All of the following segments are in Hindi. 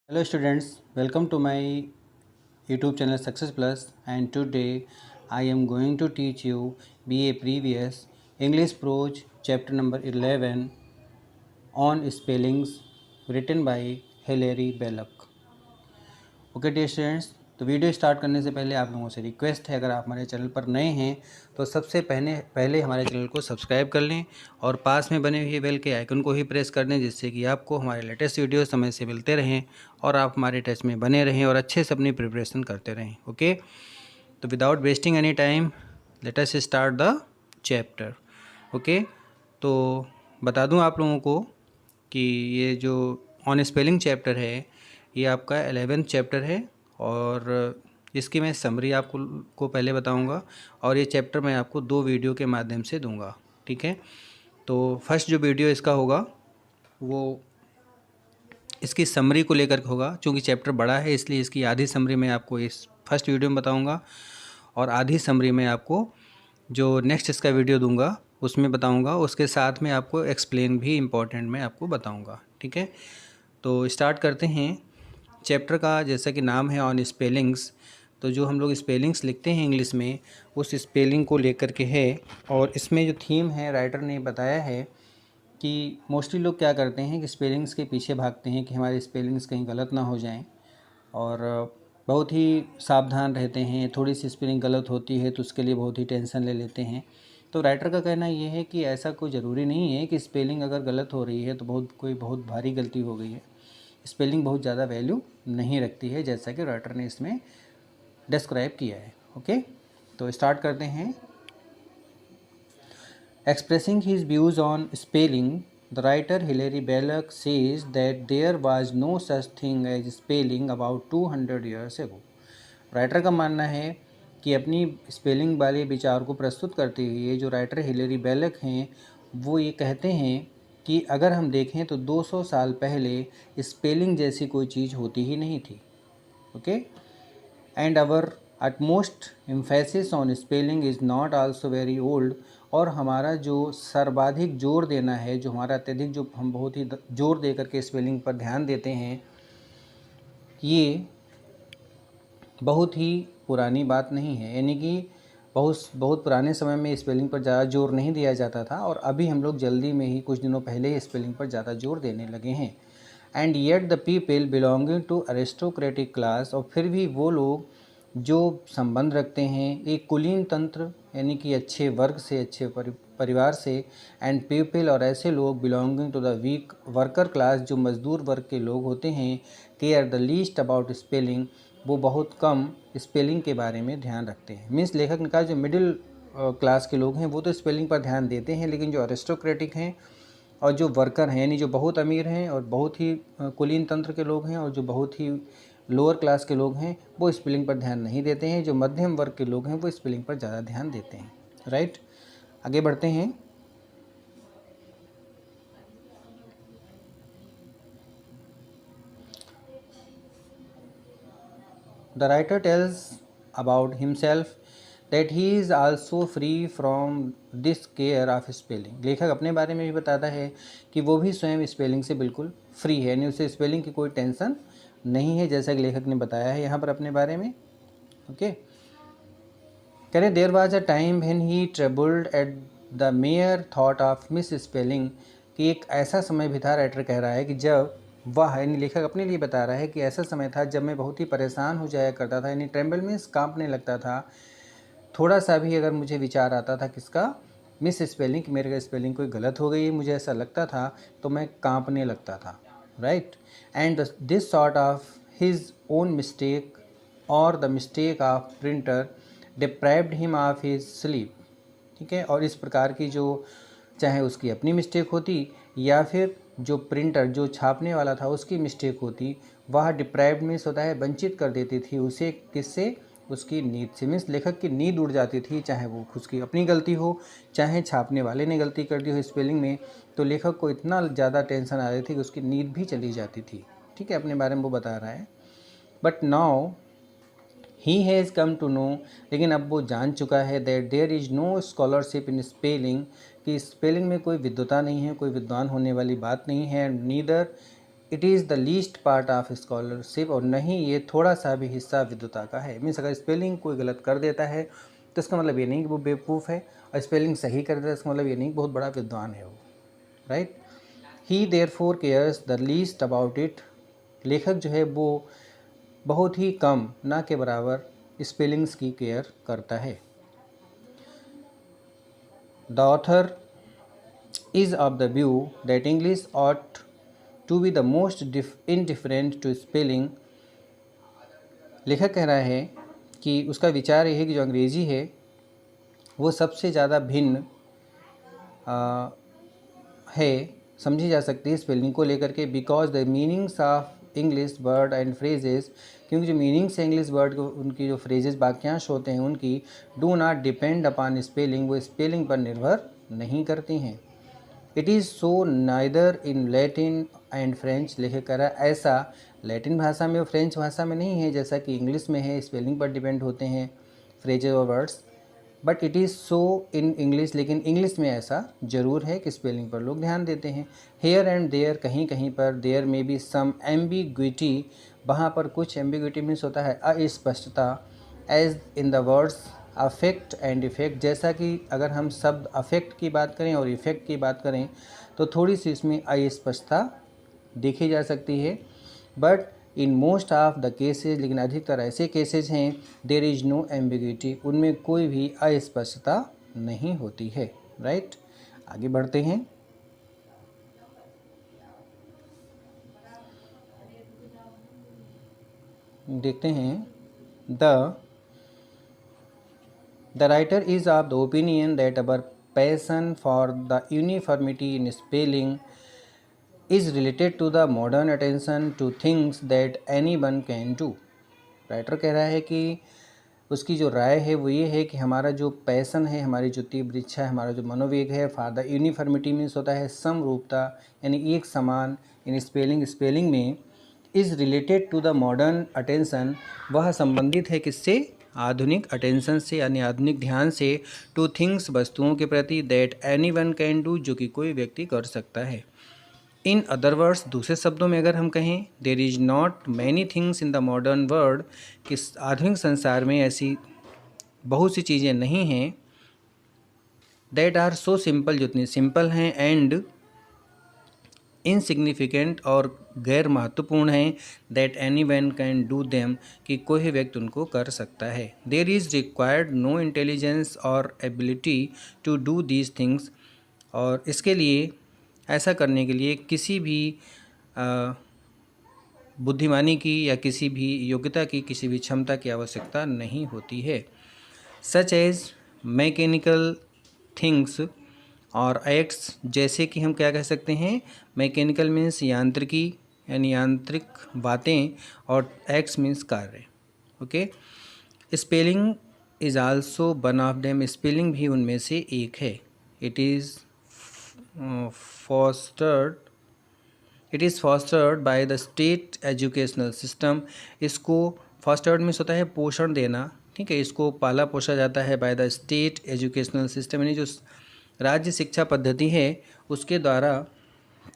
Hello students, welcome to my YouTube channel Success Plus, and today I am going to teach you BA Previous English Prose chapter number 11 on spellings written by Hilary Belloc. Okay dear students, तो वीडियो स्टार्ट करने से पहले आप लोगों से रिक्वेस्ट है, अगर आप हमारे चैनल पर नए हैं तो सबसे पहले हमारे चैनल को सब्सक्राइब कर लें और पास में बने हुए बेल के आइकन को ही प्रेस कर दें, जिससे कि आपको हमारे लेटेस्ट वीडियो समय से मिलते रहें और आप हमारे टच में बने रहें और अच्छे से अपनी प्रिपरेशन करते रहें। ओके, तो without wasting any time let us start the chapter. Okay, तो बता दूं आप लोगों को कि ये जो ऑन स्पेलिंग चैप्टर है ये आपका 11th चैप्टर है और इसकी मैं समरी आपको पहले बताऊंगा और ये चैप्टर मैं आपको 2 वीडियो के माध्यम से दूंगा। ठीक है, तो फर्स्ट जो वीडियो इसका होगा वो इसकी समरी को लेकर के होगा। चूँकि चैप्टर बड़ा है इसलिए इसकी आधी समरी मैं आपको इस फर्स्ट वीडियो में बताऊँगा और आधी समरी मैं आपको जो नेक्स्ट इसका वीडियो दूंगा उसमें बताऊंगा। उसके साथ में आपको एक्सप्लेन भी इम्पोर्टेंट मैं आपको बताऊंगा। ठीक है, तो स्टार्ट करते हैं चैप्टर का। जैसा कि नाम है ऑन स्पेलिंग्स, तो जो हम लोग स्पेलिंग्स लिखते हैं इंग्लिश में उस स्पेलिंग को लेकर के है। और इसमें जो थीम है राइटर ने बताया है कि मोस्टली लोग क्या करते हैं कि स्पेलिंग्स के पीछे भागते हैं कि हमारे स्पेलिंग्स कहीं गलत ना हो जाएं और बहुत ही सावधान रहते हैं। थोड़ी सी स्पेलिंग गलत होती है तो उसके लिए बहुत ही टेंशन ले लेते हैं। तो राइटर का कहना ये है कि ऐसा कोई ज़रूरी नहीं है कि स्पेलिंग अगर गलत हो रही है तो बहुत भारी गलती हो गई है। स्पेलिंग बहुत ज़्यादा वैल्यू नहीं रखती है, जैसा कि राइटर ने इसमें डिस्क्राइब किया है। ओके, तो स्टार्ट करते हैं। Expressing his views on spelling, the writer Hilaire Belloc says that there was no such thing as spelling about 200 years ago. Writer का मानना है कि अपनी स्पेलिंग वाले विचार को प्रस्तुत करते हुए जो राइटर हिलेरी बेलक हैं वो ये कहते हैं कि अगर हम देखें तो 200 साल पहले स्पेलिंग जैसी कोई चीज़ होती ही नहीं थी। Okay, and our utmost emphasis on spelling is not also very old. और हमारा जो सर्वाधिक जोर देना है, जो हमारा अत्यधिक जो हम बहुत ही जोर दे करके स्पेलिंग पर ध्यान देते हैं, ये बहुत ही पुरानी बात नहीं है। यानी कि बहुत पुराने समय में स्पेलिंग पर ज़्यादा जोर नहीं दिया जाता था और अभी हम लोग जल्दी में ही कुछ दिनों पहले ही स्पेलिंग पर ज़्यादा जोर देने लगे हैं। And yet the people belonging to aristocratic class, और फिर भी वो लोग जो संबंध रखते हैं एक कुलीन तंत्र यानी कि अच्छे वर्ग से, अच्छे परिवार से, एंड पीपल और ऐसे लोग belonging to the weak worker class जो मजदूर वर्ग के लोग होते हैं, care the least about spelling, वो बहुत कम स्पेलिंग के बारे में ध्यान रखते हैं। मीन्स लेखक ने कहा जो मिडिल क्लास के लोग हैं वो तो स्पेलिंग पर ध्यान देते हैं, लेकिन जो अरिस्टोक्रेटिक हैं और जो वर्कर हैं यानी जो बहुत अमीर हैं और बहुत ही कुलीन तंत्र के लोग हैं और जो बहुत ही लोअर क्लास के लोग हैं वो स्पेलिंग पर ध्यान नहीं देते हैं। जो मध्यम वर्ग के लोग हैं वो स्पेलिंग पर ज़्यादा ध्यान देते हैं। राइट, आगे बढ़ते हैं। The writer tells about himself that he is also free from this care of spelling। लेखक अपने बारे में भी बताता है कि वो भी स्वयं स्पेलिंग से बिल्कुल फ्री है, यानी उसे स्पेलिंग की कोई टेंशन नहीं है, जैसा कि लेखक ने बताया है यहाँ पर अपने बारे में। ओके, कह रहे there was a time when he troubled at the mere thought of misspelling, कि एक ऐसा समय भी था, राइटर कह रहा है कि जब वह, यानी लेखक अपने लिए बता रहा है कि ऐसा समय था जब मैं बहुत ही परेशान हो जाया करता था। यानी ट्रेम्बल मीन्स कांपने लगता था। थोड़ा सा भी अगर मुझे विचार आता था किसका, मिस स्पेलिंग, कि मेरे स्पेलिंग कोई गलत हो गई, मुझे ऐसा लगता था तो मैं कांपने लगता था। Right, and this sort of his own mistake और the mistake of printer deprived him of his sleep. ठीक है, और इस प्रकार की जो चाहे उसकी अपनी मिस्टेक होती या फिर जो प्रिंटर जो छापने वाला था उसकी मिस्टेक होती, वह डिप्राइव्ड मीन्स होता है वंचित कर देती थी उसे, किससे, उसकी नींद से। मीन्स लेखक की नींद उड़ जाती थी, चाहे वो उसकी अपनी गलती हो चाहे छापने वाले ने गलती कर दी हो स्पेलिंग में, तो लेखक को इतना ज़्यादा टेंशन आ रही थी कि उसकी नींद भी चली जाती थी। ठीक है, अपने बारे में वो बता रहा है। But now he has come to know, लेकिन अब वो जान चुका है that there is no scholarship in spelling, कि स्पेलिंग में कोई विद्वता नहीं है, कोई विद्वान होने वाली बात नहीं है। Neither it is the least part of scholarship, और नहीं ये थोड़ा सा भी हिस्सा विद्वता का है। मीन्स अगर स्पेलिंग कोई गलत कर देता है तो इसका मतलब ये नहीं कि वो बेवकूफ़ है, और स्पेलिंग सही कर देता है इसका मतलब ये नहीं कि बहुत बड़ा विद्वान है वो, right. He therefore cares the least about it, लेखक जो है वो बहुत ही कम, ना के बराबर स्पेलिंग्स की केयर करता है। The author is of the view that English ought to be the most indifferent to spelling। लेखक कह रहा है कि उसका विचार यह है कि जो अंग्रेज़ी है वो सबसे ज़्यादा भिन्न है, समझी जा सकती है स्पेलिंग को लेकर के, because the meanings of English word and phrases, क्योंकि जो मीनिंग्स है इंग्लिश वर्ड को, उनकी जो फ्रेजेस वाक्यांश होते हैं उनकी, do not depend upon spelling, वो स्पेलिंग पर निर्भर नहीं करती हैं। It is so neither in Latin and French, लेखक कह रहा है ऐसा लैटिन भाषा में और फ्रेंच भाषा में नहीं है जैसा कि इंग्लिश में है, स्पेलिंग पर डिपेंड होते हैं फ्रेजेस और words. But it is so in English, लेकिन इंग्लिश में ऐसा ज़रूर है कि स्पेलिंग पर लोग ध्यान देते हैं। हेयर एंड देयर, कहीं कहीं पर, देयर में बी सम एम्बिग्विटी, वहाँ पर कुछ एम्बिग्विटी मीन्स होता है अस्पष्टता, as in the words affect and effect, जैसा कि अगर हम शब्द अफेक्ट की बात करें और इफ़ेक्ट की बात करें तो थोड़ी सी इसमें अस्पष्टता देखी जा सकती है। But in most of the cases, लेकिन अधिकतर ऐसे केसेज हैं, देयर इज़ नो एम्बिग्विटी, उनमें कोई भी अस्पष्टता नहीं होती है, राइट। आगे बढ़ते हैं। देखते हैं। The writer is of the opinion that our passion for the uniformity in spelling is related to the modern attention to things that anyone can do। Writer कह रहा है कि उसकी जो राय है वो ये है कि हमारा जो पैसन है, हमारी जो तीव्र इच्छा है, हमारा जो मनोवेग है, फॉर द यूनिफॉर्मिटी मीन्स होता है समरूपता, यानी एक समान, इन स्पेलिंग में, is related to the modern attention, वह संबंधित है किससे, आधुनिक अटेंशन से, यानी आधुनिक ध्यान से, टू थिंग्स वस्तुओं के प्रति, दैट एनीवन कैन डू, जो कि कोई व्यक्ति कर सकता है। इन अदर वर्ड्स, दूसरे शब्दों में अगर हम कहें, there is not many things in the modern world, कि आधुनिक संसार में ऐसी बहुत सी चीज़ें नहीं हैं, दैट आर सो सिंपल, जो इतनी सिंपल हैं, एंड इनसिग्निफिकेंट, और गैर महत्वपूर्ण हैं, that anyone can do them, कि कोई व्यक्ति उनको कर सकता है। There is required no intelligence और ability to do these things, और इसके लिए, ऐसा करने के लिए किसी भी बुद्धिमानी की या किसी भी योग्यता की, किसी भी क्षमता की आवश्यकता नहीं होती है। सच एज मैकेनिकल थिंग्स और एक्ट्स, जैसे कि हम क्या कह सकते हैं, मैकेनिकल मीन्स यांत्रिकी, यानी यांत्रिक बातें, और एक्ट्स मीन्स कार्य, okay. Spelling is also one of them, spelling भी उनमें से एक है। It is fostered by the state educational system, इसको फॉस्टर्ड मीन्स होता है पोषण देना, ठीक है, इसको पाला पोसा जाता है bye the state educational system, यानी जो राज्य शिक्षा पद्धति है उसके द्वारा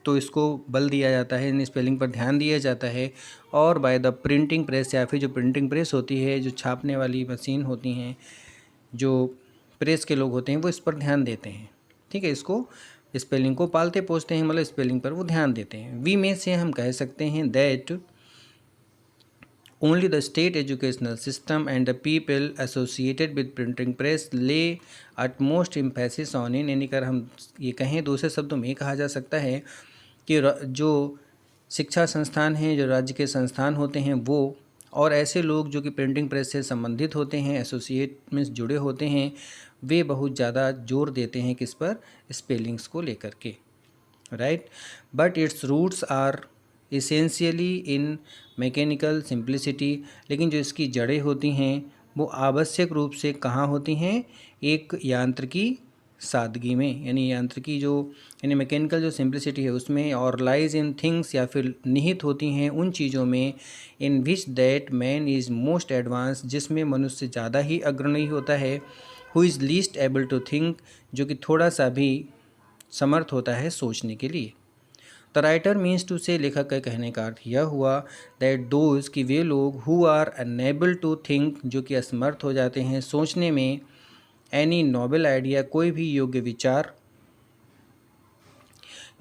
तो इसको बल दिया जाता है, इन स्पेलिंग पर ध्यान दिया जाता है, और बाय द प्रिंटिंग प्रेस, या फिर जो प्रिंटिंग प्रेस होती है, जो छापने वाली मशीन होती हैं, जो प्रेस के लोग होते हैं, वो इस पर ध्यान देते हैं, ठीक है, इसको स्पेलिंग को पालते पोसते हैं, मतलब स्पेलिंग पर वो ध्यान देते हैं। वी में से हम कह सकते हैं that only the state educational system and the people associated with printing press ले अटमोस्ट एम्फेसिस ऑन इन, यानी कर हम ये कहें, दूसरे शब्दों में कहा जा सकता है कि जो शिक्षा संस्थान हैं, जो राज्य के संस्थान होते हैं, वो और ऐसे लोग जो कि प्रिंटिंग प्रेस से संबंधित होते हैं, एसोसिएट में जुड़े होते हैं, वे बहुत ज़्यादा जोर देते हैं किस पर, स्पेलिंग्स को लेकर के, right. But its roots are essentially in mechanical simplicity, लेकिन जो इसकी जड़ें होती हैं वो आवश्यक रूप से कहाँ होती हैं, एक यांत्रिकी सादगी में, यानी यांत्रिकी जो, यानी मैकेनिकल जो सिंप्लिसिटी है उसमें, और लाइज इन थिंग्स, या फिर निहित होती हैं उन चीज़ों में, in which that man is most advance, जिसमें मनुष्य ज़्यादा ही अग्रणी होता है, who is least able to think, जो कि थोड़ा सा भी समर्थ होता है सोचने के लिए। द राइटर मीन्स टू से, लेखक का कहने का अर्थ यह हुआ दैट दोज कि वे लोग who are unable to think, जो कि असमर्थ हो जाते हैं सोचने में, एनी नोबल आइडिया, कोई भी योग्य विचार,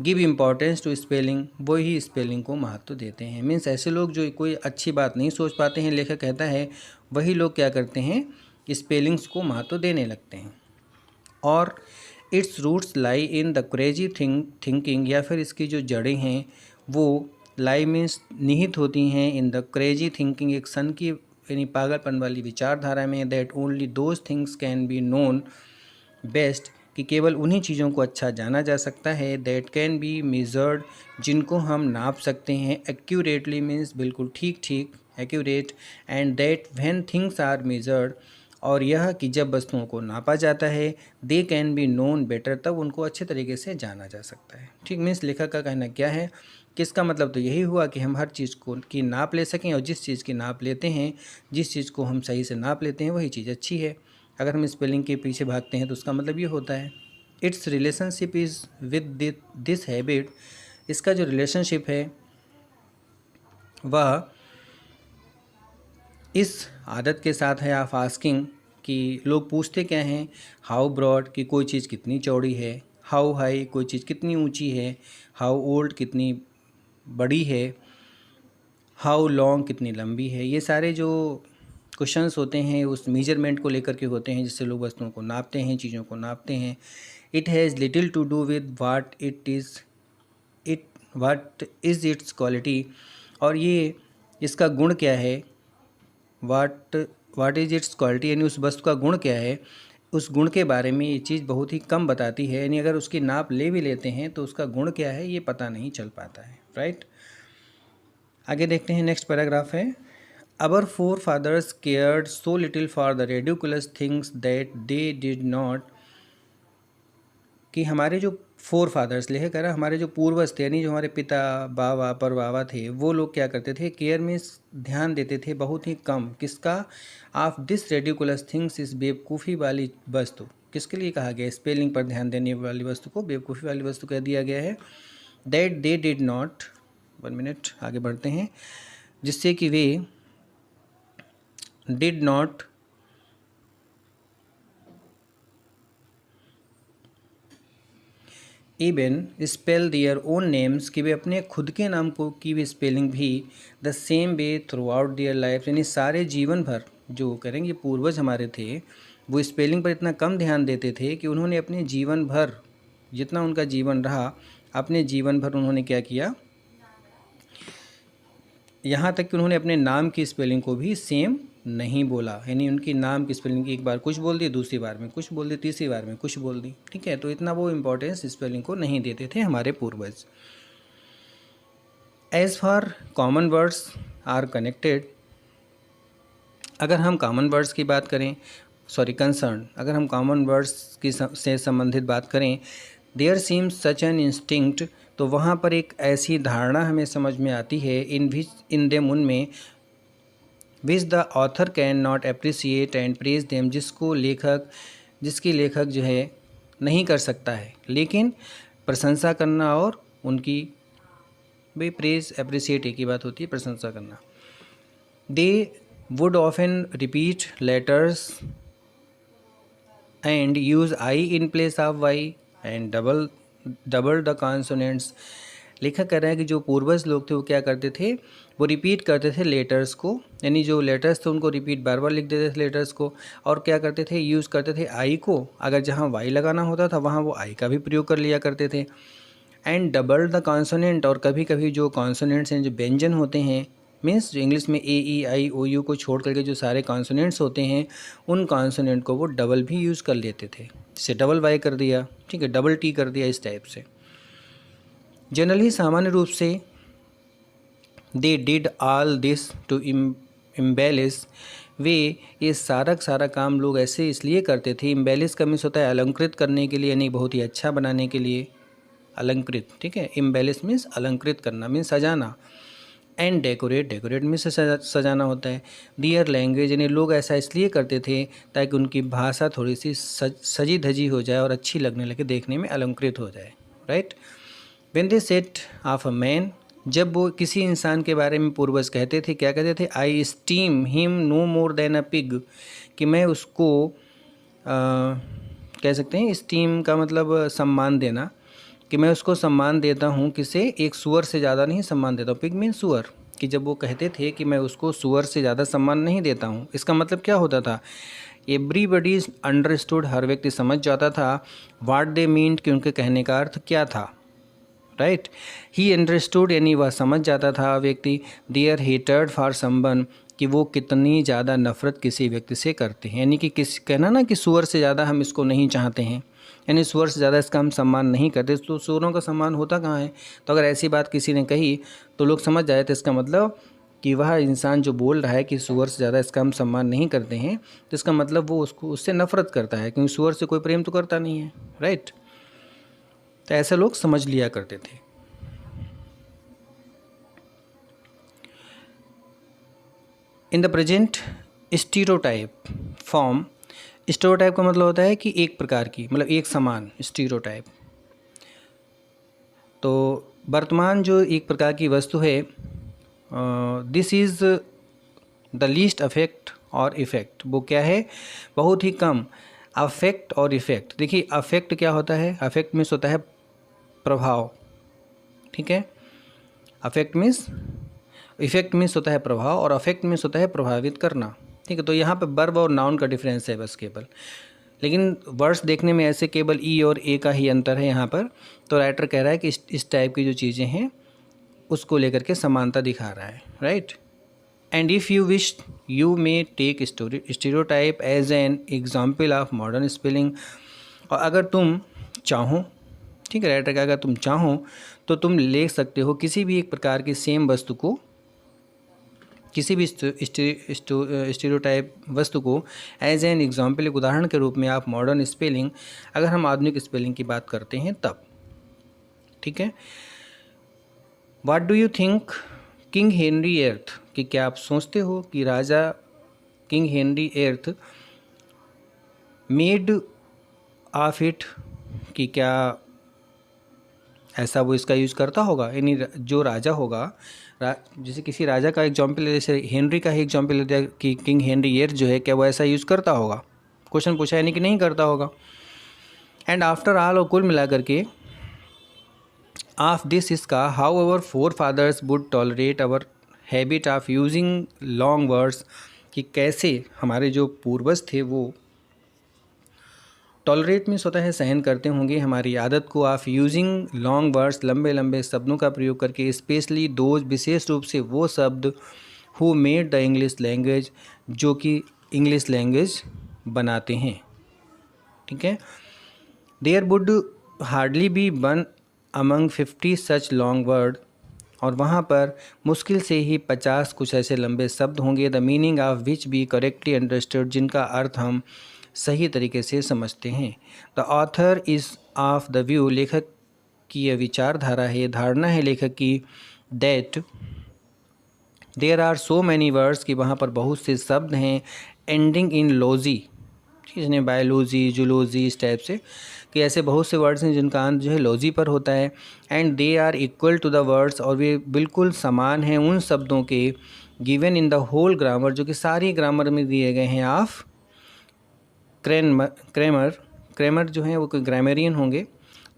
गिव इम्पोर्टेंस टू स्पेलिंग, वो ही स्पेलिंग को महत्व देते हैं। मीन्स ऐसे लोग जो कोई अच्छी बात नहीं सोच पाते हैं, लेखक कहता है वही लोग क्या करते हैं, स्पेलिंग्स को महत्व देने लगते हैं। और its roots lie in the crazy thinking, या फिर इसकी जो जड़ें हैं वो लाई मीन्स निहित होती हैं इन द क्रेजी थिंकिंग, एक सन की यानी पागलपन वाली विचारधारा में, that only those things can be known best, कि केवल उन्हीं चीज़ों को अच्छा जाना जा सकता है, दैट कैन बी मेजर्ड, जिनको हम नाप सकते हैं, एक्यूरेटली मीन्स बिल्कुल ठीक ठीक, accurate, and that when things are measured, और यह कि जब वस्तुओं को नापा जाता है, they can be known better, तब उनको अच्छे तरीके से जाना जा सकता है। ठीक, मीन्स लेखक का कहना क्या है, किसका मतलब तो यही हुआ कि हम हर चीज़ को की नाप ले सकें, और जिस चीज़ की नाप लेते हैं, जिस चीज़ को हम सही से नाप लेते हैं, वही चीज़ अच्छी है। अगर हम स्पेलिंग के पीछे भागते हैं तो उसका मतलब ये होता है। It's relationship is with this habit, इसका जो रिलेशनशिप है वह इस आदत के साथ है। ऑफ आस्किंग, कि लोग पूछते क्या हैं, हाउ ब्रॉड, कि कोई चीज़ कितनी चौड़ी है, हाउ हाई, कोई चीज़ कितनी ऊंची है, हाउ ओल्ड, कितनी बड़ी है, हाउ लॉन्ग, कितनी लंबी है। ये सारे जो क्वेश्चंस होते हैं उस मेजरमेंट को लेकर के होते हैं, जिससे लोग वस्तुओं को नापते हैं, चीज़ों को नापते हैं। It has little to do with what is its quality, और ये इसका गुण क्या है, वाट इज़ इट्स क्वालिटी, यानी उस वस्तु का गुण क्या है, उस गुण के बारे में ये चीज़ बहुत ही कम बताती है। यानी अगर उसकी नाप ले भी लेते हैं तो उसका गुण क्या है ये पता नहीं चल पाता है। राइट, आगे देखते हैं। नेक्स्ट पैराग्राफ है, our forefathers cared so little for the ridiculous things that they did not, कि हमारे जो फोर फादर्स, लेखक कह रहा हमारे जो पूर्वज थे, यानी जो हमारे पिता बाबा परबाबा थे, वो लोग क्या करते थे, केयर में ध्यान देते थे बहुत ही कम, किसका, ऑफ दिस रेडिकुलस थिंग्स, इस बेवकूफ़ी वाली वस्तु, किसके लिए कहा गया, स्पेलिंग पर ध्यान देने वाली वस्तु को बेवकूफ़ी वाली वस्तु कह दिया गया है। That they did not, 1 minute आगे बढ़ते हैं, जिससे कि वे did not even spell their own names, कि वे अपने खुद के नाम को की भी स्पेलिंग भी the same way throughout their life, यानी सारे जीवन भर, जो करेंगे पूर्वज हमारे थे वो स्पेलिंग पर इतना कम ध्यान देते थे कि उन्होंने अपने जीवन भर, जितना उनका जीवन रहा, अपने जीवन भर उन्होंने क्या किया, यहाँ तक कि उन्होंने अपने नाम की स्पेलिंग को भी सेम नहीं बोला, यानी उनकी नाम की स्पेलिंग एक बार कुछ बोल दी, दूसरी बार में कुछ बोल दी, तीसरी बार में कुछ बोल दी। ठीक है, तो इतना वो इम्पोर्टेंस स्पेलिंग को नहीं देते थे हमारे पूर्वज। As for common words are connected, अगर हम कॉमन वर्ड्स की बात करें, कंसर्न, अगर हम कॉमन वर्ड्स की से संबंधित बात करें, there seems such an instinct, तो वहाँ पर एक ऐसी धारणा हमें समझ में आती है, इन देम, उनमें, which the author can not appreciate and praise them, जिसकी लेखक जो है नहीं कर सकता है, लेकिन प्रशंसा करना और उनकी, भाई प्रेज अप्रिसिएट एक ही बात होती है, प्रशंसा करना। They would often repeat letters and use I in place of Y and double the consonants. लेखक कह रहा है कि जो पूर्वज लोग थे वो क्या करते थे, वो रिपीट करते थे लेटर्स को, यानी जो लेटर्स थे उनको रिपीट बार बार लिख देते थे लेटर्स को, और क्या करते थे, यूज़ करते थे आई को, अगर जहाँ वाई लगाना होता था वहाँ वो आई का भी प्रयोग कर लिया करते थे। एंड डबल द कॉन्सोनेंट, और कभी कभी जो कॉन्सोनेंट्स हैं, जो व्यंजन होते हैं, मीन्स जो इंग्लिश में ए ई आई ओ यू को छोड़ करके जो सारे कॉन्सोनेंट्स होते हैं, उन कॉन्सोनेंट को वो डबल भी यूज़ कर लेते थे, जैसे डबल वाई कर दिया, ठीक है, डबल टी कर दिया, इस टाइप से। जनरली सामान्य रूप से they did all this to embellish, वे ये सारा काम लोग ऐसे इसलिए करते थे, इम्बेलिश का मीन्स होता है अलंकृत करने के लिए, यानी बहुत ही अच्छा बनाने के लिए, अलंकृत, ठीक है, इम्बेलिश मीन्स अलंकृत करना, मीन्स सजाना, एंड डेकोरेट मीन्स सजाना होता है। दियर लैंग्वेज, यानी लोग ऐसा इसलिए करते थे ताकि उनकी भाषा थोड़ी सी सजी धजी हो जाए और अच्छी लगने लगे, देखने में अलंकृत हो जाए। Right, when they said of a man, जब वो किसी इंसान के बारे में पूर्वज कहते थे, क्या कहते थे? I esteem him no more than a pig, कि मैं उसको कह सकते हैं, स्टीम का मतलब सम्मान देना, कि मैं उसको सम्मान देता हूँ, किसे? एक सूअर से ज़्यादा नहीं सम्मान देता हूँ। पिग मीन सूअर, कि जब वो कहते थे कि मैं उसको सूअर से ज़्यादा सम्मान नहीं देता हूँ, इसका मतलब क्या होता था? एवरीबडी अंडरस्टूड, हर व्यक्ति समझ जाता था व्हाट दे मीन्ड, कि उनके कहने का अर्थ क्या था। राइट, ही अंडरस्टूड, यानी वह समझ जाता था व्यक्ति, देयर हेटर्ड फॉर समवन, कि वो कितनी ज़्यादा नफ़रत किसी व्यक्ति से करते हैं। यानी कि किस कहना ना कि सूअर से ज़्यादा हम इसको नहीं चाहते हैं, यानी सूअर से ज़्यादा इसका हम सम्मान नहीं करते, तो सूअरों का सम्मान होता कहाँ है? तो अगर ऐसी बात किसी ने कही तो लोग समझ जाए, तो इसका मतलब कि वह इंसान जो बोल रहा है कि सूअर से ज़्यादा इसका हम सम्मान नहीं करते हैं, तो इसका मतलब वो उसको उससे नफ़रत करता है, क्योंकि सूअर से कोई प्रेम तो करता नहीं है। राइट, तो ऐसे लोग समझ लिया करते थे। In the present stereotype form, stereotype का मतलब होता है कि एक प्रकार की, मतलब एक समान, स्टीरियोटाइप। तो वर्तमान जो एक प्रकार की वस्तु है, this is the least affect और इफ़ेक्ट, वो क्या है? बहुत ही कम अफेक्ट और इफ़ेक्ट। देखिए, अफेक्ट क्या होता है? अफेक्ट मीन्स होता है प्रभाव, ठीक है। अफेक्ट मीन्स, इफेक्ट मीन्स होता है प्रभाव, और अफेक्ट मीन्स होता है प्रभावित करना, ठीक है। तो यहाँ पे वर्ब और नाउन का डिफरेंस है बस केवल, लेकिन वर्ड्स देखने में ऐसे केवल ई और ए का ही अंतर है यहाँ पर। तो राइटर कह रहा है कि इस टाइप की जो चीज़ें हैं उसको लेकर के समानता दिखा रहा है। Right, and if you wish you may take stereotype as an example of modern spelling, और अगर तुम चाहो, ठीक है, राइटर का अगर तुम चाहो तो तुम ले सकते हो किसी भी एक प्रकार की सेम वस्तु को, किसी भी स्टीरियोटाइप वस्तु को एज एन एग्जाम्पल, एक उदाहरण के रूप में आप मॉडर्न स्पेलिंग, अगर हम आधुनिक स्पेलिंग की बात करते हैं तब, ठीक है। What do you think King Henry Eighth, कि क्या आप सोचते हो कि राजा King Henry Eighth made of it, कि क्या ऐसा वो इसका यूज़ करता होगा? यानी जो राजा होगा, जैसे किसी राजा का एग्जाम्पल, जैसे हेनरी का ही एग्जाम्पल लेते हैं कि किंग हेनरी एर्थ जो है, क्या वो ऐसा यूज़ करता होगा? क्वेश्चन पूछा, यानी कि नहीं करता होगा। एंड आफ्टर ऑल, और कुल मिला करके, ऑफ दिस इसका, how our forefathers would tolerate our habit of using long words, कि कैसे हमारे जो पूर्वज थे वो, टॉलरेट मीन्स होता है सहन करते होंगे, हमारी आदत को ऑफ यूजिंग लॉन्ग वर्ड्स, लंबे लंबे शब्दों का प्रयोग करके, स्पेशली दोज, विशेष रूप से वो शब्द, who made the English language, जो कि इंग्लिश लैंग्वेज बनाते हैं, ठीक है। There would hardly be one among 50 such long word, और वहाँ पर मुश्किल से ही 50 कुछ ऐसे लंबे शब्द होंगे, the meaning of which be correctly understood, जिनका अर्थ हम सही तरीके से समझते हैं। The author is of the view, लेखक की यह विचारधारा है, धारणा है लेखक की, that there are so many words, कि वहाँ पर बहुत से शब्द हैं, एंडिंग इन लॉजी, जिसने बायोलॉजी, जूलॉजी, इस टाइप से, कि ऐसे बहुत से वर्ड्स हैं जिनका अंत जो है लॉजी पर होता है। And they are equal to the words, और वे बिल्कुल समान हैं उन शब्दों के, given in the whole grammar, जो कि सारी ग्रामर में दिए गए हैं, ऑफ क्रेमर जो हैं वो कोई ग्रामेरियन होंगे,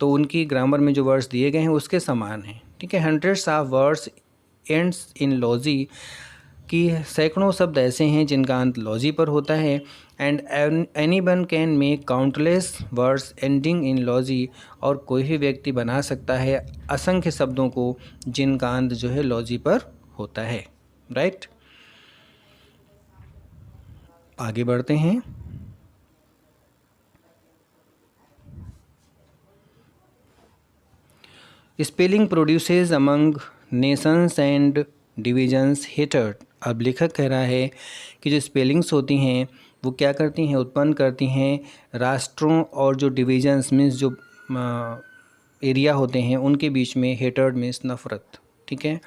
तो उनकी ग्रामर में जो वर्ड्स दिए गए हैं उसके समान हैं, ठीक है। Hundreds of words ends in logy, कि सैकड़ों शब्द ऐसे हैं जिनका अंत लॉजी पर होता है। And any one can make countless words ending in logy, और कोई भी व्यक्ति बना सकता है असंख्य शब्दों को जिनका अंत जो है लॉजी पर होता है। राइट, आगे बढ़ते हैं। Spelling produces among Nations and divisions hatred, अब लेखक कह रहा है कि जो स्पेलिंग्स होती हैं वो क्या करती हैं, उत्पन्न करती हैं राष्ट्रों और जो डिविजन्स मीन्स जो एरिया होते हैं उनके बीच में, हेटर्ड मीन्स नफ़रत, ठीक है।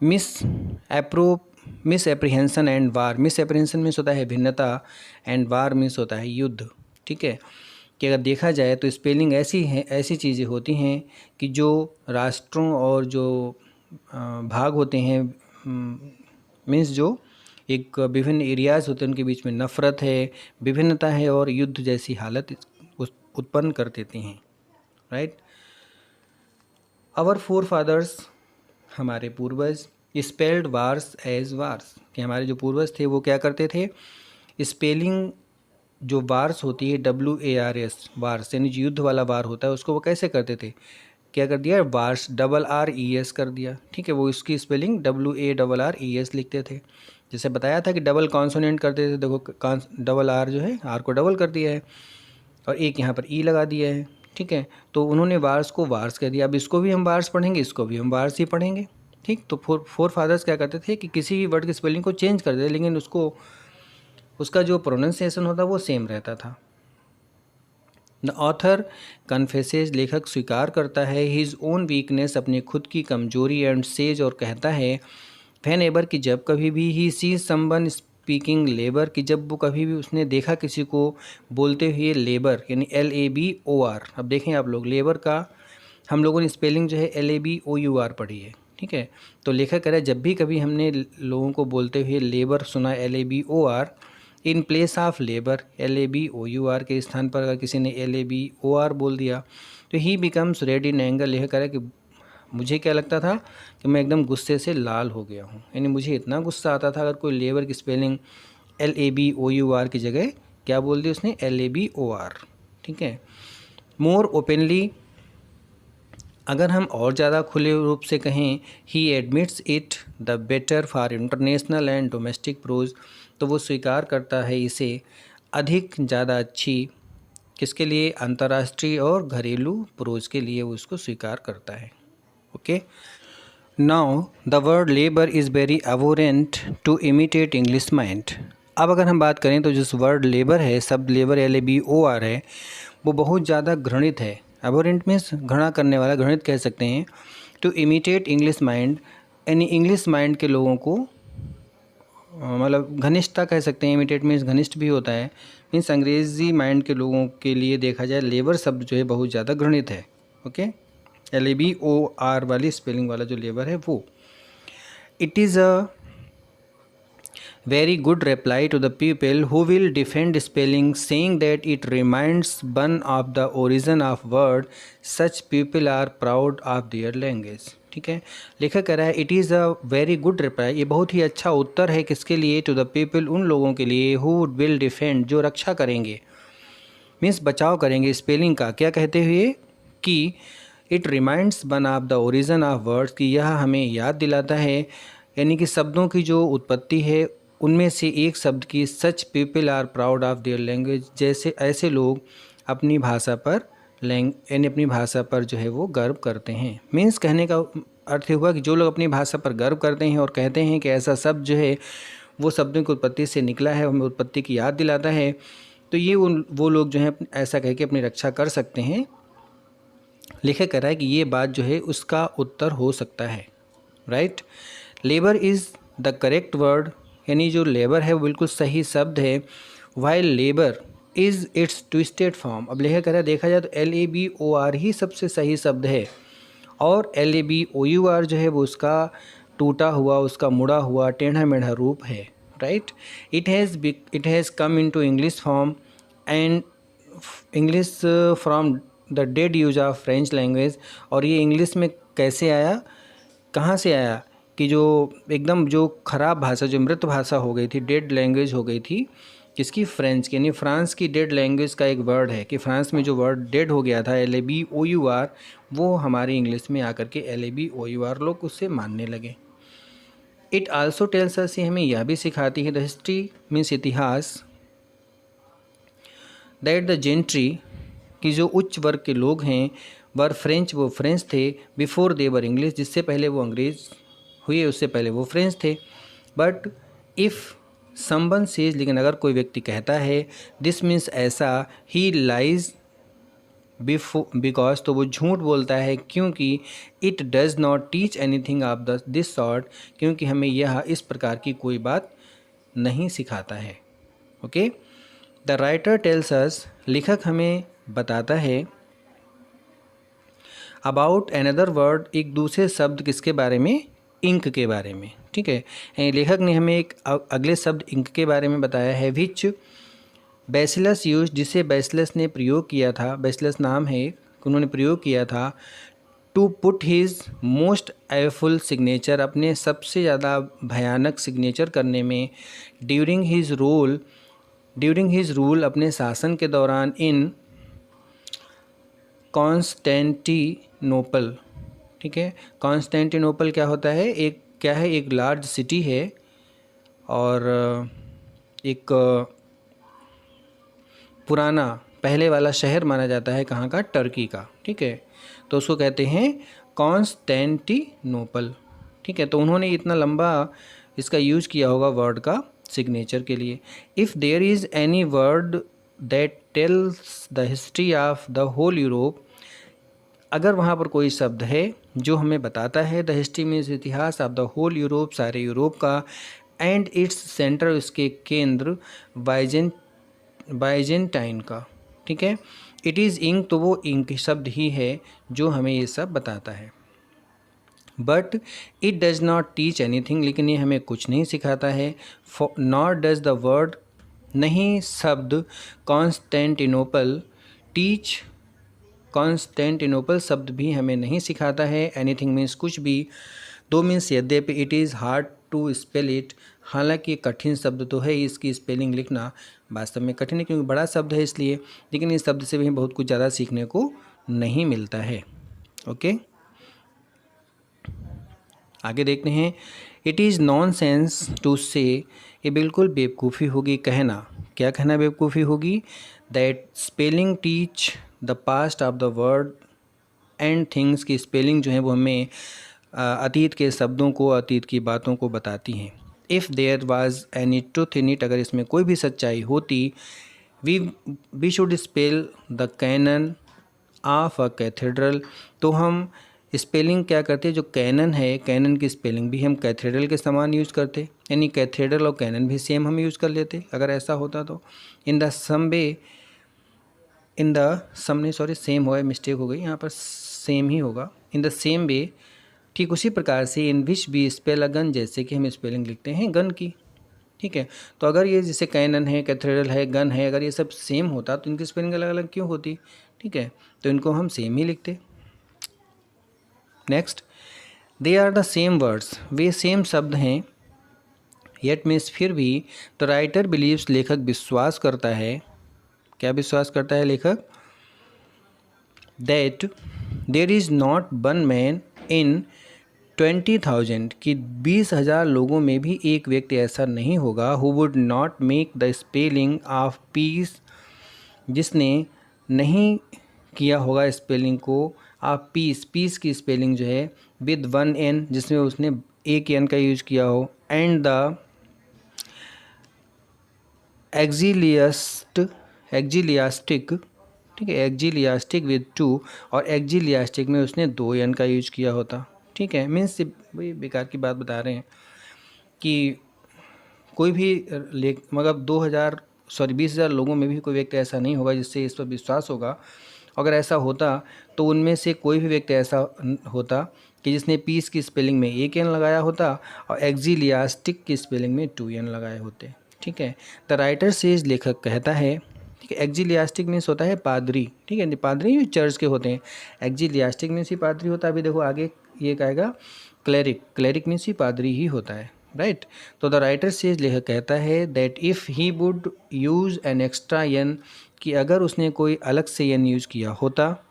Misapprehension and war, misapprehension means होता है भिन्नता, एंड वार मीन्स होता है युद्ध, ठीक है। कि अगर देखा जाए तो स्पेलिंग ऐसी चीज़ें होती हैं कि जो राष्ट्रों और जो भाग होते हैं, मीन्स जो एक विभिन्न एरियाज़ होते हैं उनके बीच में नफ़रत है, विभिन्नता है और युद्ध जैसी हालत उत्पन्न कर देती हैं, राइट। आवर फोर फादर्स, हमारे पूर्वज, स्पेल्ड वार्स एज वार्स, कि हमारे जो पूर्वज थे वो क्या करते थे, स्पेलिंग जो वार्स होती है WARS, वार्स यानी जो युद्ध वाला वार होता है उसको वो कैसे करते थे, क्या कर दिया, वार्स RRES कर दिया, ठीक है। वो इसकी स्पेलिंग WARRES लिखते थे। जैसे बताया था कि डबल कॉन्सोनेंट करते थे, देखो डबल आर जो है आर को डबल कर दिया है और एक यहाँ पर ई लगा दिया है, ठीक है। तो उन्होंने वार्स को वार्स कह दिया। अब इसको भी हम वार्स पढ़ेंगे, इसको भी हम वार्स ही पढ़ेंगे, ठीक। तो फोर फादर्स क्या करते थे कि किसी भी वर्ड की स्पेलिंग को चेंज कर देते, लेकिन उसका जो प्रोनाउंसिएशन होता वो सेम रहता था। द ऑथर कन्फेसेज, लेखक स्वीकार करता है, हिज ओन वीकनेस, अपनी खुद की कमजोरी, एंड सेज, और कहता है, वैन एवर, कि जब कभी भी, he sees someone speaking labour, कि जब वो कभी भी उसने देखा किसी को बोलते हुए लेबर यानी LABOR। अब देखें आप लोग, लेबर का हम लोगों ने स्पेलिंग जो है LABOUR पढ़ी है, ठीक है। तो लेखक कह रहा है जब भी कभी हमने लोगों को बोलते हुए लेबर सुना LABOR in place of labour, LABOUR के स्थान पर अगर किसी ने LABOR बोल दिया तो ही बिकम्स रेड इन एंगर। लेखक कह रहा है कि मुझे क्या लगता था कि मैं एकदम गुस्से से लाल हो गया हूँ, यानी मुझे इतना गुस्सा आता था अगर कोई लेबर की स्पेलिंग LABOUR की जगह क्या बोल दी उसने, LABOR, ठीक है। मोर ओपनली, अगर हम और ज़्यादा खुले रूप से कहें, he admits it the better for international and domestic prose, तो वो स्वीकार करता है इसे अधिक ज़्यादा अच्छी, किसके लिए, अंतर्राष्ट्रीय और घरेलू प्रोज के लिए वो उसको स्वीकार करता है, okay. Now the word labour is very abhorrent to imitate English mind. अब अगर हम बात करें तो जिस वर्ड लेबर है, शब्द लेबर LABOR है, वो बहुत ज़्यादा घृणित है। अबोरेंट मीन्स घृणा करने वाला, घृणित कह सकते हैं। टू इमिटेट इंग्लिश माइंड, यानी इंग्लिश माइंड के लोगों को मतलब घनिष्ठता कह सकते हैं। इमिटेट मीन्स घनिष्ठ भी होता है, मीन्स अंग्रेज़ी माइंड के लोगों के लिए देखा जाए लेबर शब्द जो है बहुत ज़्यादा घृणित है, ओके। LABOR वाली स्पेलिंग वाला जो लेबर है वो। It is a very good reply to the people who will defend spelling, saying that it reminds one of the origin of word. Such people are proud of their language, ठीक है। लेखक कह रहा है it is a very good reply, ये बहुत ही अच्छा उत्तर है किसके लिए, टू द पीपल, उन लोगों के लिए, हु विल डिफेंड, जो रक्षा करेंगे, मीन्स बचाव करेंगे स्पेलिंग का, क्या कहते हुए कि it reminds one of the origin of words, कि यह हमें याद दिलाता है, यानी कि शब्दों की जो उत्पत्ति है उनमें से एक शब्द की, such people are proud of their language, जैसे ऐसे लोग अपनी भाषा पर यानी अपनी भाषा पर जो है वो गर्व करते हैं। मीन्स कहने का अर्थ हुआ कि जो लोग अपनी भाषा पर गर्व करते हैं और कहते हैं कि ऐसा शब्द जो है वो शब्दों की उत्पत्ति से निकला है, हमें उत्पत्ति की याद दिलाता है, तो ये वो लोग जो हैं ऐसा कह के अपनी रक्षा कर सकते हैं। लेखक कह रहा है कि ये बात जो है उसका उत्तर हो सकता है, right. Labour is the correct word, यानी जो लेबर है वो बिल्कुल सही शब्द है। While labour is it's twisted form, अब लेखक कह रहा है देखा जाए तो LABOR ही सबसे सही शब्द है और LABOUR जो है वो उसका टूटा हुआ, उसका मुड़ा हुआ, टेढ़ा मेढ़ा रूप है, right. It has come into English form and English from the dead use of French language, और ये इंग्लिश में कैसे आया, कहाँ से आया, कि जो एकदम जो ख़राब भाषा, जो मृत भाषा हो गई थी, डेड लैंग्वेज हो गई थी, किसकी, फ्रेंच की, यानी फ्रांस की डेड लैंग्वेज का एक वर्ड है कि फ्रांस में जो वर्ड डेड हो गया था LABOUR, वो हमारी इंग्लिश में आकर के LABOUR लोग उससे मानने लगे। इट आल्सो टेल्स अस, ये हमें यह भी सिखाती है, द हिस्ट्री मीन्स इतिहास, दैट द जेंट्री, कि जो उच्च वर्ग के लोग हैं, वर फ्रेंच, वो फ्रेंच थे, बिफोर दे वर इंग्लिश, जिससे पहले वो अंग्रेज़ हुए उससे पहले वो फ्रेंच थे। बट इफ़ समवन सेज, लेकिन अगर कोई व्यक्ति कहता है, दिस मीन्स ऐसा, ही लाइज बिकॉज, तो वो झूठ बोलता है क्योंकि, it does not teach anything of this sort, क्योंकि हमें यह इस प्रकार की कोई बात नहीं सिखाता है, okay. The writer tells us, लेखक हमें बताता है अबाउट अनदर वर्ड, एक दूसरे शब्द किसके बारे में, इंक के बारे में। ठीक है, लेखक ने हमें एक अगले शब्द इंक के बारे में बताया है, विच बैसिलस यूज, जिसे बैसिलस ने प्रयोग किया था, बैसिलस नाम है, उन्होंने प्रयोग किया था to put his most awful signature, अपने सबसे ज़्यादा भयानक सिग्नेचर करने में, ड्यूरिंग हिज रूल अपने शासन के दौरान, इन कॉन्स्टेंटिनोपल। ठीक है, कॉन्स्टेंटिनोपल क्या होता है, एक लार्ज सिटी है और एक पुराना पहले वाला शहर माना जाता है, कहाँ का, टर्की का। ठीक है, तो उसको कहते हैं कॉन्स्टेंटिनोपल। ठीक है, तो उन्होंने इतना लंबा इसका यूज़ किया होगा वर्ड का सिग्नेचर के लिए। If there is any word that tells the history of the whole Europe, अगर वहाँ पर कोई शब्द है जो हमें बताता है, द हिस्ट्री मीन्स इतिहास, ऑफ द होल यूरोप, सारे यूरोप का, एंड इट्स सेंटर, उसके केंद्र, बाइजेंटाइन का। ठीक है, इट इज़ इंक, तो वो इंक शब्द ही है जो हमें ये सब बताता है। But it does not teach anything, लेकिन ये हमें कुछ नहीं सिखाता है। नॉर डज द वर्ड, नहीं शब्द कॉन्स्टेंटिनोपल, टीच, कॉन्स्टेंटिनोपल शब्द भी हमें नहीं सिखाता है। एनीथिंग मीन्स कुछ भी, दो मीन्स यद्यपि, it is hard to spell it, हालांकि कठिन शब्द तो है, इसकी स्पेलिंग लिखना वास्तव में कठिन है क्योंकि बड़ा शब्द है इसलिए, लेकिन इस शब्द से भी बहुत कुछ ज़्यादा सीखने को नहीं मिलता है। ओके, आगे देखते हैं। इट इज़ नॉनसेंस टू से, ये बिल्कुल बेवकूफ़ी होगी कहना, क्या कहना बेवकूफ़ी होगी, that spelling teach the past of the word and things, की स्पेलिंग जो है वो हमें अतीत के शब्दों को, अतीत की बातों को बताती हैं। If there was any truth in it, अगर इसमें कोई भी सच्चाई होती, we should spell the canon of a cathedral, तो हम स्पेलिंग क्या करते, जो कैनन है, कैनन की स्पेलिंग भी हम कैथेड्रल के समान यूज़ करते, यानी कैथेड्रल और कैनन भी सेम हम यूज़ कर लेते अगर ऐसा होता तो। इन द समने सॉरी सेम हो, मिस्टेक हो गई, यहाँ पर सेम ही होगा, इन द सेम वे, ठीक उसी प्रकार से, इन विच भी स्पेल अ गन, जैसे कि हम स्पेलिंग लिखते हैं गन की। ठीक है, तो अगर ये जैसे कैनन है, कैथेड्रल है, गन है, अगर ये सब सेम होता तो इनकी स्पेलिंग अलग अलग क्यों होती। ठीक है, तो इनको हम सेम ही लिखते। Next, they are the same words, वे सेम शब्द हैं, येट मीन्स फिर भी, द राइटर बिलीव्स, लेखक विश्वास करता है, क्या विश्वास करता है लेखक, that there is not one man in 20,000, कि 20,000 लोगों में भी एक व्यक्ति ऐसा नहीं होगा, who would not make the spelling of peace, जिसने नहीं किया होगा स्पेलिंग को ऑफ पीस, पीस की स्पेलिंग जो है विद वन एन, जिसमें उसने एक एन का यूज किया हो, एंड द एक्जिलियास्टिक, ठीक है, एक्जिलियास्टिक विद टू, और एक्जिलियास्टिक में उसने दो एन का यूज किया होता। ठीक है, मीन्स वही बेकार की बात बता रहे हैं कि कोई भी मतलब 20,000 लोगों में भी कोई व्यक्ति ऐसा नहीं होगा जिससे इस पर विश्वास होगा। अगर ऐसा होता तो उनमें से कोई भी व्यक्ति ऐसा होता कि जिसने पीस की स्पेलिंग में एक एन लगाया होता और एक्जिलियास्टिक की स्पेलिंग में 2 एन लगाए होते। ठीक है, द राइटर सेज, लेखक कहता है, ठीक है, एक्जिलियास्टिक मीन्स होता है पादरी। ठीक है, पादरी चर्च के होते हैं, एक्जिलियास्टिक मीन्स ही पादरी होता है। अभी देखो आगे ये कहेगा क्लैरिक, क्लैरिक मीन्स ही पादरी ही होता है, राइट। तो द राइटर सेज, लेखक कहता है, that if he would use an extra n, कि अगर उसने कोई अलग से एन यूज़ किया होता,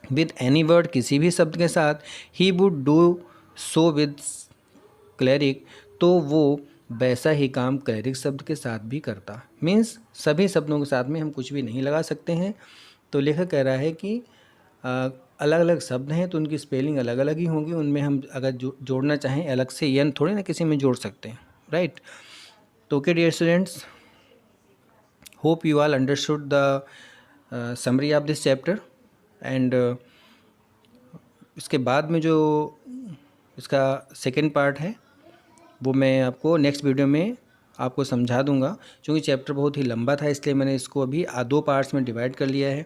विद एनी वर्ड, किसी भी शब्द के साथ, he would do so with क्लैरिक, तो वो वैसा ही काम क्लैरिक शब्द के साथ भी करता। मीन्स सभी शब्दों के साथ में हम कुछ भी नहीं लगा सकते हैं। तो लेखक कह रहा है कि अलग अलग शब्द हैं तो उनकी स्पेलिंग अलग अलग ही होंगी, उनमें हम अगर जोड़ना चाहें अलग से एन थोड़े ना किसी में जोड़ सकते हैं, राइट। तो okay dear students, hope you all understood the summary of this chapter, and इसके बाद में जो इसका सेकेंड पार्ट है वो मैं आपको नेक्स्ट वीडियो में आपको समझा दूंगा। क्योंकि चैप्टर बहुत ही लंबा था इसलिए मैंने इसको अभी 2 पार्ट्स में डिवाइड कर लिया है।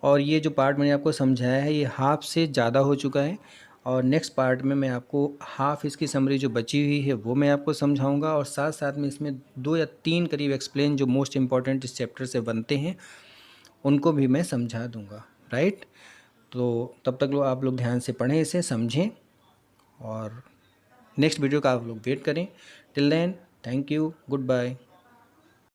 और ये जो पार्ट मैंने आपको समझाया है ये हाफ से ज़्यादा हो चुका है, और नेक्स्ट पार्ट में मैं आपको हाफ इसकी समरी जो बची हुई है वो मैं आपको समझाऊंगा, और साथ साथ में इसमें 2 या 3 करीब एक्सप्लेन जो मोस्ट इम्पॉर्टेंट इस चैप्टर से बनते हैं उनको भी मैं समझा दूंगा, राइट। तो तब तक आप लोग ध्यान से पढ़ें, इसे समझें, और नेक्स्ट वीडियो का आप लोग वेट करें। Till then, thank you, good bye.